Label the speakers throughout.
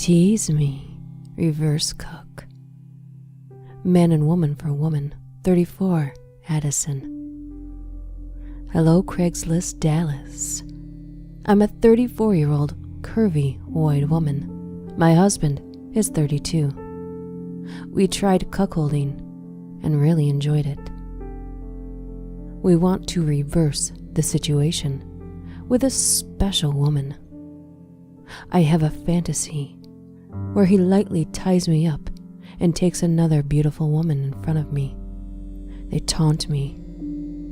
Speaker 1: Tease me, reverse cook. Man and woman for woman, 34, Addison. Hello, Craigslist, Dallas. I'm a 34-year-old curvy white woman. My husband is 32. We tried cuckolding and really enjoyed it. We want to reverse the situation with a special woman. I have a fantasy where he lightly ties me up and takes another beautiful woman in front of me. They taunt me,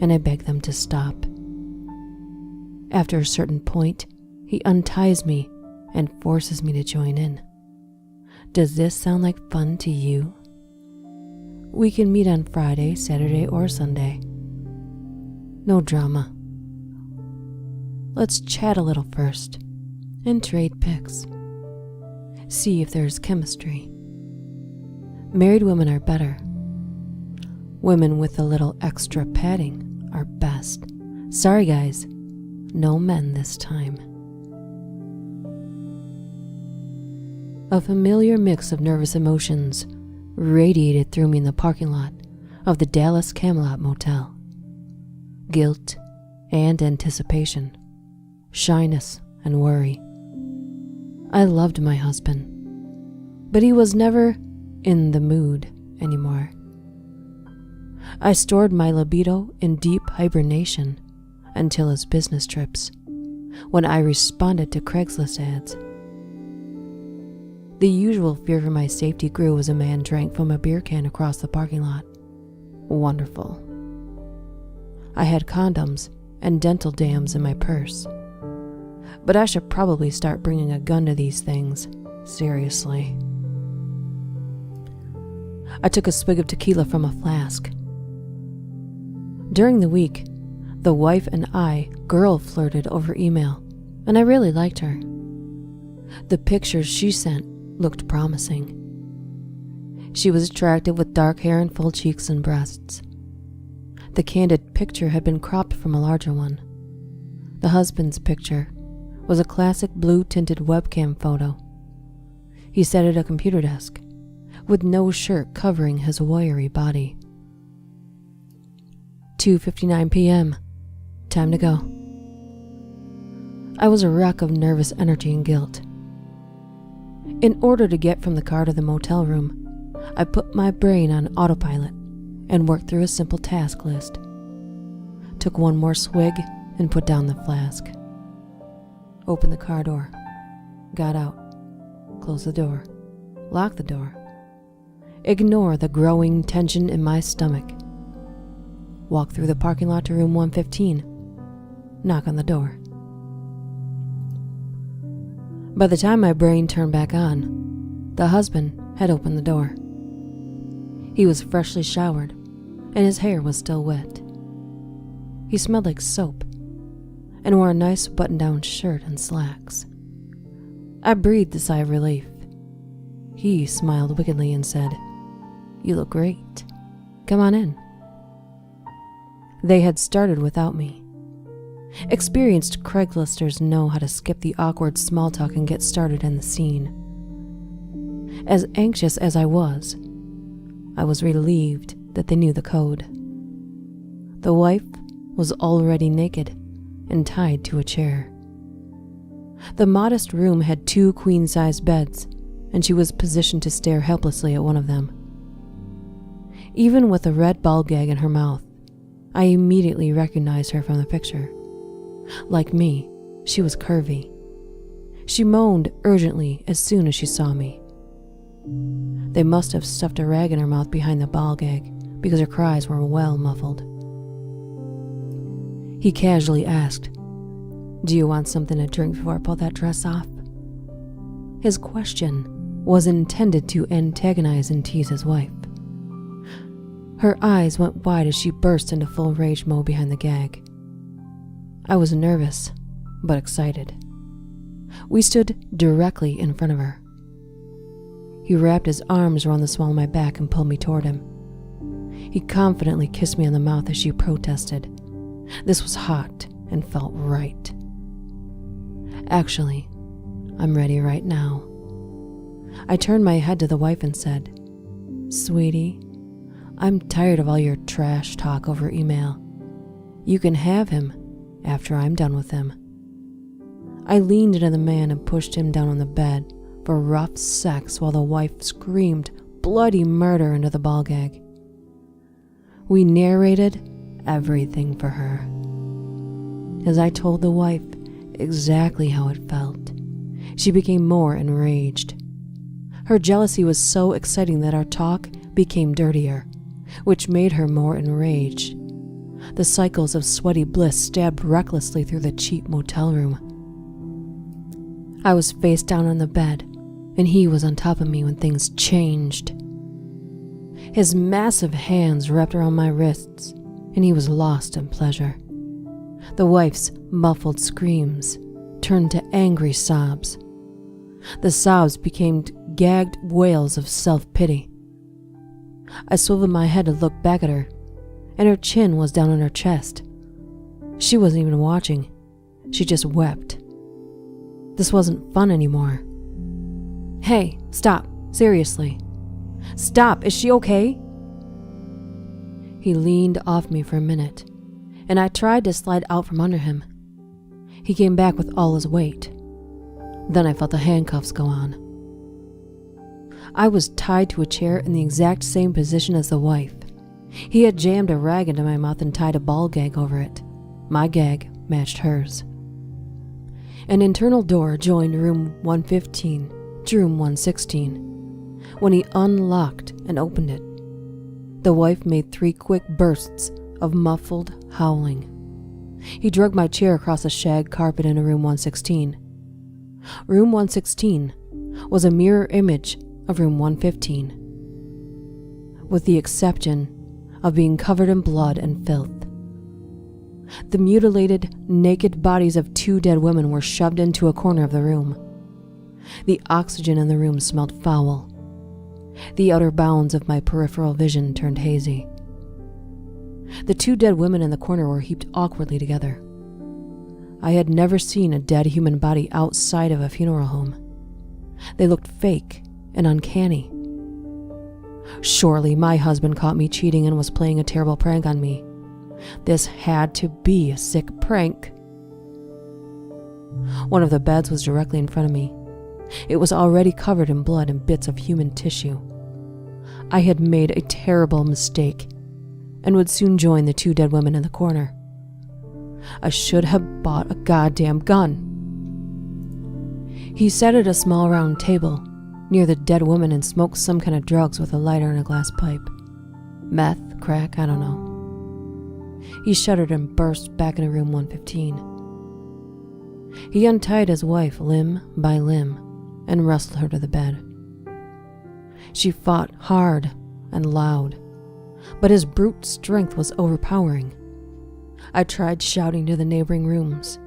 Speaker 1: and I beg them to stop. After a certain point, he unties me and forces me to join in. Does this sound like fun to you? We can meet on Friday, Saturday, or Sunday. No drama. Let's chat a little first and trade pics. See if there's chemistry. Married women are better. Women with a little extra padding are best. Sorry guys, no men this time. A familiar mix of nervous emotions radiated through me in the parking lot of the Dallas Camelot Motel. Guilt and anticipation, shyness and worry. I loved my husband, but he was never in the mood anymore. I stored my libido in deep hibernation until his business trips, when I responded to Craigslist ads. The usual fear for my safety grew as a man drank from a beer can across the parking lot. Wonderful. I had condoms and dental dams in my purse, but I should probably start bringing a gun to these things, seriously. I took a swig of tequila from a flask. During the week, the wife and I girl flirted over email, and I really liked her. The pictures she sent looked promising. She was attractive with dark hair and full cheeks and breasts. The candid picture had been cropped from a larger one. The husband's picture was a classic blue-tinted webcam photo. He sat at a computer desk, with no shirt covering his wiry body. 2:59 p.m. Time to go. I was a wreck of nervous energy and guilt. In order to get from the car to the motel room, I put my brain on autopilot and worked through a simple task list. Took one more swig and put down the flask. Opened the car door. Got out. Closed the door. Locked the door. Ignore the growing tension in my stomach. Walk through the parking lot to room 115. Knock on the door. By the time my brain turned back on, the husband had opened the door. He was freshly showered, and his hair was still wet. He smelled like soap, and wore a nice button-down shirt and slacks. I breathed a sigh of relief. He smiled wickedly and said, "You look great. Come on in." They had started without me. Experienced Craigslisters know how to skip the awkward small talk and get started in the scene. As anxious as I was relieved that they knew the code. The wife was already naked and tied to a chair. The modest room had 2 queen-sized beds, and she was positioned to stare helplessly at one of them. Even with a red ball gag in her mouth, I immediately recognized her from the picture. Like me, she was curvy. She moaned urgently as soon as she saw me. They must have stuffed a rag in her mouth behind the ball gag because her cries were well muffled. He casually asked, "Do you want something to drink before I pull that dress off?" His question was intended to antagonize and tease his wife. Her eyes went wide as she burst into full rage mode behind the gag. I was nervous, but excited. We stood directly in front of her. He wrapped his arms around the small of my back and pulled me toward him. He confidently kissed me on the mouth as she protested. This was hot and felt right. "Actually, I'm ready right now." I turned my head to the wife and said, "Sweetie, I'm tired of all your trash talk over email. You can have him after I'm done with him." I leaned into the man and pushed him down on the bed for rough sex while the wife screamed bloody murder into the ball gag. We narrated everything for her. As I told the wife exactly how it felt, she became more enraged. Her jealousy was so exciting that our talk became dirtier, which made her more enraged. The cycles of sweaty bliss stabbed recklessly through the cheap motel room. I was face down on the bed, and he was on top of me when things changed. His massive hands wrapped around my wrists, and he was lost in pleasure. The wife's muffled screams turned to angry sobs. The sobs became gagged wails of self-pity. I swiveled my head to look back at her, and her chin was down on her chest. She wasn't even watching. She just wept. This wasn't fun anymore. "Hey, stop. Seriously. Stop. Is she okay?" He leaned off me for a minute, and I tried to slide out from under him. He came back with all his weight. Then I felt the handcuffs go on. I was tied to a chair in the exact same position as the wife. He had jammed a rag into my mouth and tied a ball gag over it. My gag matched hers. An internal door joined room 115 to room 116. When he unlocked and opened it, the wife made 3 quick bursts of muffled howling. He dragged my chair across the shag carpet into room 116. Room 116 was a mirror image of room 115, with the exception of being covered in blood and filth. The mutilated, naked bodies of 2 dead women were shoved into a corner of the room. The oxygen in the room smelled foul. The outer bounds of my peripheral vision turned hazy. The 2 dead women in the corner were heaped awkwardly together. I had never seen a dead human body outside of a funeral home. They looked fake and uncanny. Surely my husband caught me cheating and was playing a terrible prank on me. This had to be a sick prank. One of the beds was directly in front of me. It was already covered in blood and bits of human tissue. I had made a terrible mistake and would soon join the 2 dead women in the corner. I should have bought a goddamn gun. He sat at a small round table near the dead woman and smoked some kind of drugs with a lighter and a glass pipe. Meth, crack, I don't know. He shuddered and burst back into room 115. He untied his wife limb by limb and wrestled her to the bed. She fought hard and loud, but his brute strength was overpowering. I tried shouting to the neighboring rooms,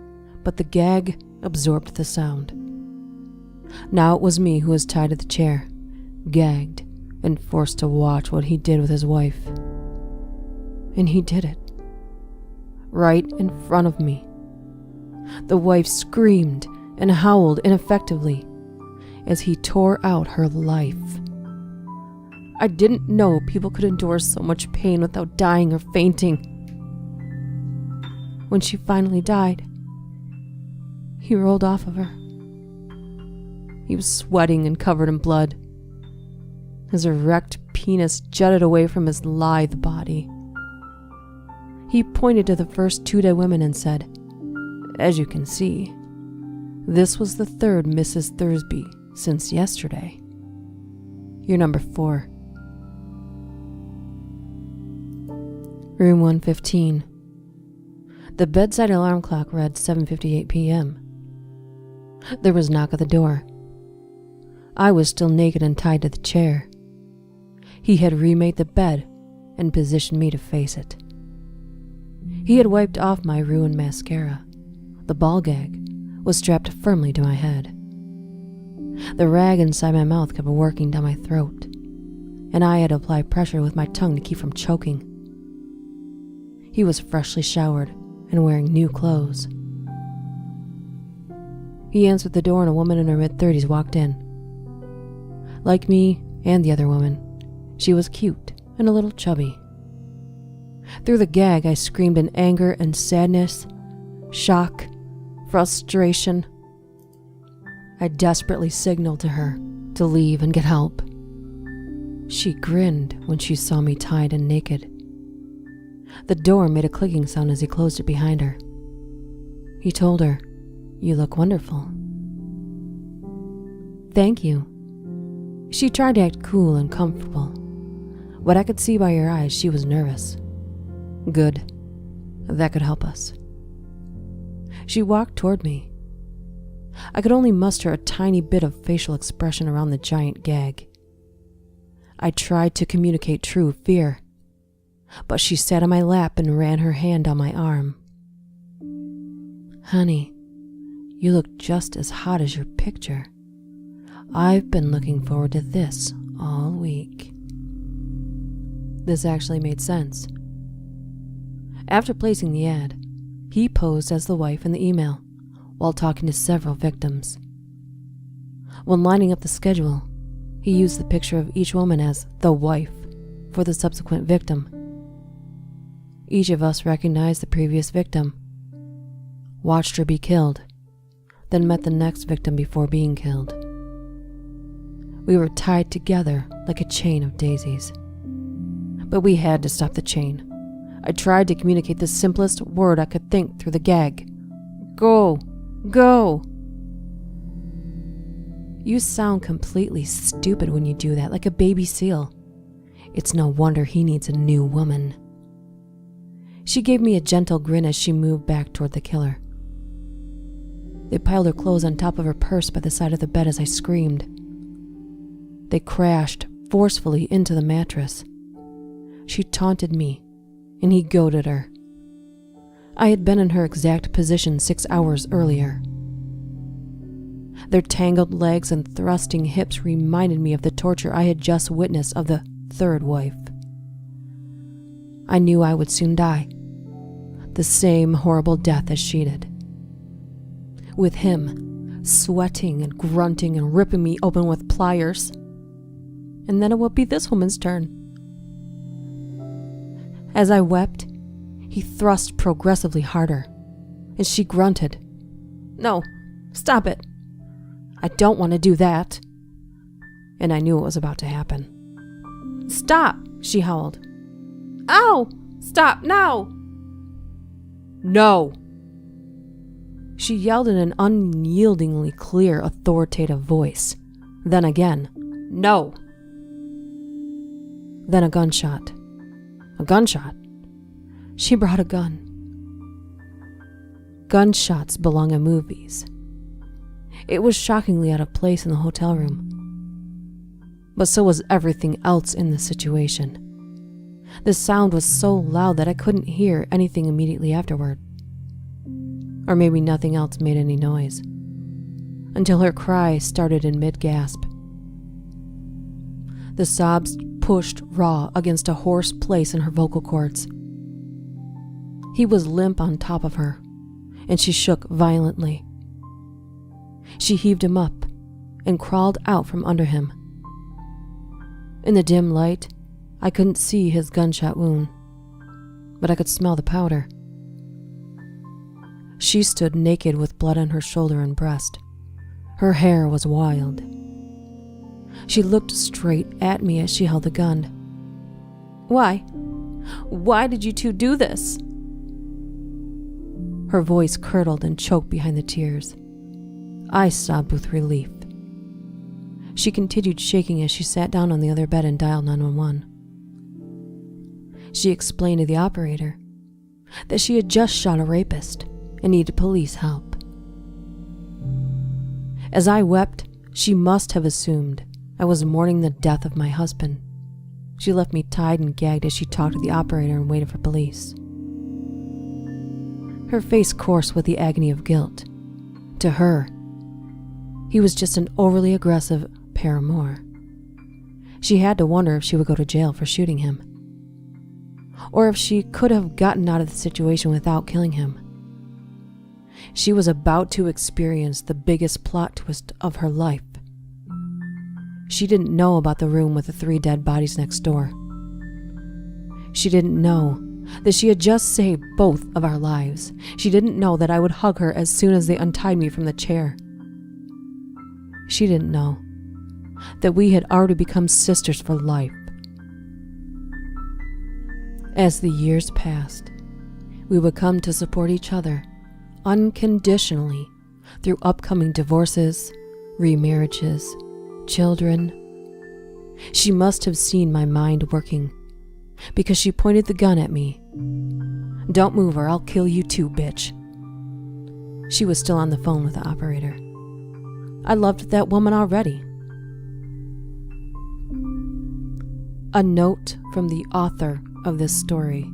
Speaker 1: but the gag absorbed the sound. Now it was me who was tied to the chair, gagged, and forced to watch what he did with his wife. And he did it. Right in front of me. The wife screamed and howled ineffectively as he tore out her life. I didn't know people could endure so much pain without dying or fainting. When she finally died, he rolled off of her. He was sweating and covered in blood. His erect penis jutted away from his lithe body. He pointed to the first 2 dead women and said, "As you can see, this was the 3rd Mrs. Thursby since yesterday. You're number 4. Room 115. The bedside alarm clock read 7:58 p.m. There was a knock at the door. I was still naked and tied to the chair. He had remade the bed and positioned me to face it. He had wiped off my ruined mascara. The ball gag was strapped firmly to my head. The rag inside my mouth kept working down my throat, and I had to apply pressure with my tongue to keep from choking. He was freshly showered and wearing new clothes. He answered the door and a woman in her mid-30s walked in. Like me and the other woman, she was cute and a little chubby. Through the gag, I screamed in anger and sadness, shock, frustration. I desperately signaled to her to leave and get help. She grinned when she saw me tied and naked. The door made a clicking sound as he closed it behind her. He told her, "You look wonderful." "Thank you." She tried to act cool and comfortable, but I could see by her eyes she was nervous. Good. That could help us. She walked toward me. I could only muster a tiny bit of facial expression around the giant gag. I tried to communicate true fear, but she sat on my lap and ran her hand down my arm. "Honey, you look just as hot as your picture. I've been looking forward to this all week." This actually made sense. After placing the ad, he posed as the wife in the email while talking to several victims. When lining up the schedule, he used the picture of each woman as the wife for the subsequent victim. Each of us recognized the previous victim, watched her be killed, then met the next victim before being killed. We were tied together like a chain of daisies. But we had to stop the chain. I tried to communicate the simplest word I could think through the gag. "Go! Go!" "You sound completely stupid when you do that, like a baby seal. It's no wonder he needs a new woman." She gave me a gentle grin as she moved back toward the killer. They piled her clothes on top of her purse by the side of the bed as I screamed. They crashed forcefully into the mattress. She taunted me, and he goaded her. I had been in her exact position 6 hours earlier. Their tangled legs and thrusting hips reminded me of the torture I had just witnessed of the third wife. I knew I would soon die, the same horrible death as she did. With him, sweating and grunting and ripping me open with pliers. And then it would be this woman's turn. As I wept, he thrust progressively harder, and she grunted, "No, stop it. I don't want to do that." And I knew it was about to happen. "Stop," she howled. "Ow! Stop now!" "No!" She yelled in an unyieldingly clear, authoritative voice. Then again, "No!" Then a gunshot. A gunshot? She brought a gun. Gunshots belong in movies. It was shockingly out of place in the hotel room. But so was everything else in the situation. The sound was so loud that I couldn't hear anything immediately afterward. Or maybe nothing else made any noise, until her cry started in mid-gasp. The sobs pushed raw against a hoarse place in her vocal cords. He was limp on top of her, and she shook violently. She heaved him up and crawled out from under him. In the dim light, I couldn't see his gunshot wound, but I could smell the powder. She stood naked with blood on her shoulder and breast. Her hair was wild. She looked straight at me as she held the gun. "Why? Why did you two do this?" Her voice curdled and choked behind the tears. I sobbed with relief. She continued shaking as she sat down on the other bed and dialed 911. She explained to the operator that she had just shot a rapist and needed police help. As I wept, she must have assumed I was mourning the death of my husband. She left me tied and gagged as she talked to the operator and waited for police. Her face coarse with the agony of guilt. To her, he was just an overly aggressive paramour. She had to wonder if she would go to jail for shooting him, or if she could have gotten out of the situation without killing him. She was about to experience the biggest plot twist of her life. She didn't know about the room with the 3 dead bodies next door. She didn't know that she had just saved both of our lives. She didn't know that I would hug her as soon as they untied me from the chair. She didn't know that we had already become sisters for life. As the years passed, we would come to support each other unconditionally through upcoming divorces, remarriages, children. She must have seen my mind working, because she pointed the gun at me. "Don't move or I'll kill you too, bitch." She was still on the phone with the operator. I loved that woman already. A note from the author of this story.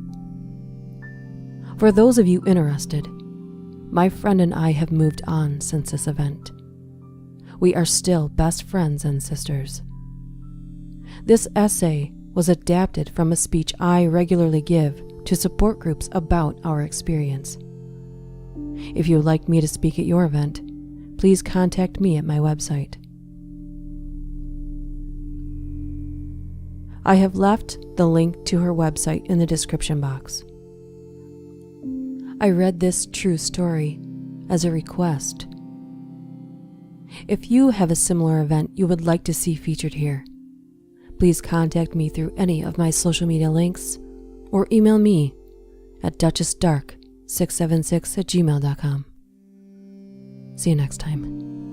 Speaker 1: For those of you interested, my friend and I have moved on since this event. We are still best friends and sisters. This essay was adapted from a speech I regularly give to support groups about our experience. If you would like me to speak at your event, please contact me at my website. I have left the link to her website in the description box. I read this true story as a request. If you have a similar event you would like to see featured here, please contact me through any of my social media links or email me at DuchessDark676@gmail.com. See you next time.